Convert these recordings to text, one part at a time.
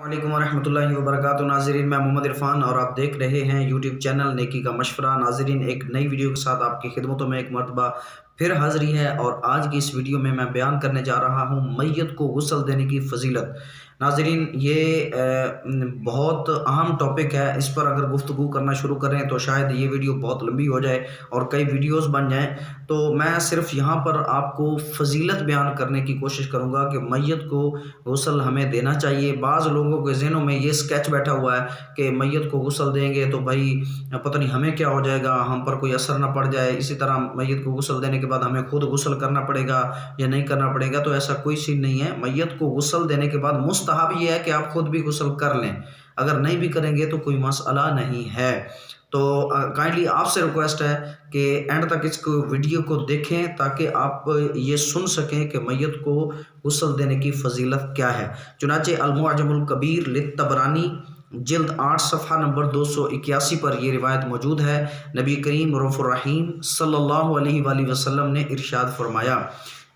وعلیکم ورحمۃ اللہ وبرکاتہ۔ ناظرین، میں محمد عرفان اور آپ دیکھ رہے ہیں یوٹیوب چینل نیکی کا مشورہ۔ ناظرین، ایک نئی ویڈیو کے ساتھ آپ کی خدمتوں میں ایک مرتبہ پھر حاضری ہے، اور آج کی اس ویڈیو میں بیان کرنے جا رہا ہوں میت کو غسل دینے کی فضیلت۔ ناظرین، یہ بہت اہم ٹاپک ہے، اس پر اگر گفتگو کرنا شروع کریں تو شاید یہ ویڈیو بہت لمبی ہو جائے اور کئی ویڈیوز بن جائیں، تو میں صرف یہاں پر آپ کو فضیلت بیان کرنے کی کوشش کروں گا کہ میت کو غسل ہمیں دینا چاہیے۔ بعض لوگوں کے ذہنوں میں یہ سکیچ بیٹھا ہوا ہے کہ میت کو غسل دیں گے تو بھائی پتہ نہیں ہمیں کیا ہو جائے گا، ہم پر کوئی اثر نہ پڑ جائے، اسی طرح میت کو غسل دینے کے بعد ہمیں خود غسل کرنا پڑے گا یا نہیں کرنا پڑے گا۔ تو ایسا کوئی سین نہیں ہے۔ میت کو غسل دینے کے بعد مستحب یہ ہے کہ آپ خود بھی غسل کر لیں، اگر نہیں بھی کریں گے تو کوئی مسئلہ نہیں ہے۔ تو کائنڈلی آپ سے ریکویسٹ ہے کہ اینڈ تک اس کو ویڈیو کو دیکھیں تاکہ آپ یہ سن سکیں کہ میت کو غسل دینے کی فضیلت کیا ہے۔ چنانچہ المعجم الکبیر للطبرانی جلد 8 صفحہ نمبر 281 پر یہ روایت موجود ہے۔ نبی کریم رؤوف الرحیم صلی اللہ علیہ وآلہ وسلم نے ارشاد فرمایا،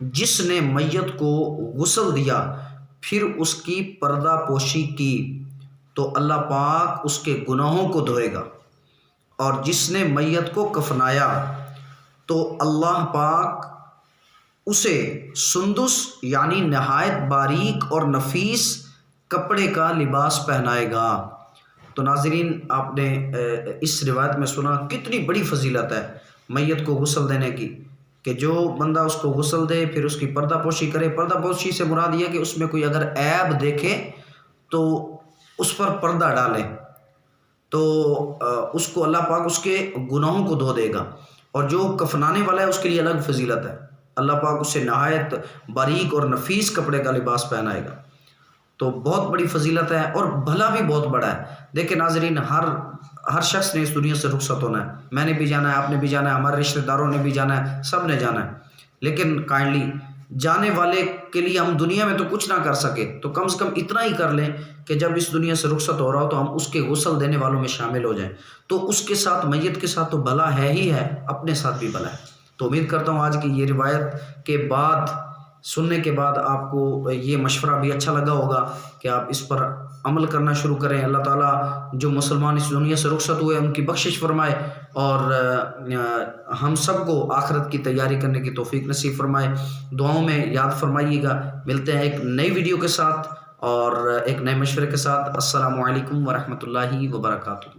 جس نے میت کو غسل دیا پھر اس کی پردہ پوشی کی تو اللہ پاک اس کے گناہوں کو دھوئے گا، اور جس نے میت کو کفنایا تو اللہ پاک اسے سندس یعنی نہایت باریک اور نفیس کپڑے کا لباس پہنائے گا۔ تو ناظرین، آپ نے اس روایت میں سنا کتنی بڑی فضیلت ہے میت کو غسل دینے کی، کہ جو بندہ اس کو غسل دے پھر اس کی پردہ پوشی کرے۔ پردہ پوشی سے مراد یہ کہ اس میں کوئی اگر عیب دیکھے تو اس پر پردہ ڈالے، تو اس کو اللہ پاک اس کے گناہوں کو دھو دے گا۔ اور جو کفنانے والا ہے اس کے لیے الگ فضیلت ہے، اللہ پاک اسے نہایت باریک اور نفیس کپڑے کا لباس پہنائے گا۔ تو بہت بڑی فضیلت ہے اور بھلا بھی بہت بڑا ہے۔ دیکھیں ناظرین، ہر شخص نے اس دنیا سے رخصت ہونا ہے، میں نے بھی جانا ہے، آپ نے بھی جانا ہے، ہمارے رشتہ داروں نے بھی جانا ہے، سب نے جانا ہے۔ لیکن کائنڈلی جانے والے کے لیے ہم دنیا میں تو کچھ نہ کر سکے تو کم سے کم اتنا ہی کر لیں کہ جب اس دنیا سے رخصت ہو رہا ہو تو ہم اس کے غسل دینے والوں میں شامل ہو جائیں۔ تو اس کے ساتھ، میت کے ساتھ تو بھلا ہے ہی ہے، اپنے ساتھ بھی بھلا ہے۔ تو امید کرتا ہوں آج کی یہ روایت کے بعد، سننے کے بعد آپ کو یہ مشورہ بھی اچھا لگا ہوگا کہ آپ اس پر عمل کرنا شروع کریں۔ اللہ تعالیٰ جو مسلمان اس دنیا سے رخصت ہوئے ان کی بخشش فرمائے، اور ہم سب کو آخرت کی تیاری کرنے کی توفیق نصیب فرمائے۔ دعاؤں میں یاد فرمائیے گا۔ ملتے ہیں ایک نئی ویڈیو کے ساتھ اور ایک نئے مشورے کے ساتھ۔ السلام علیکم ورحمۃ اللہ وبرکاتہ۔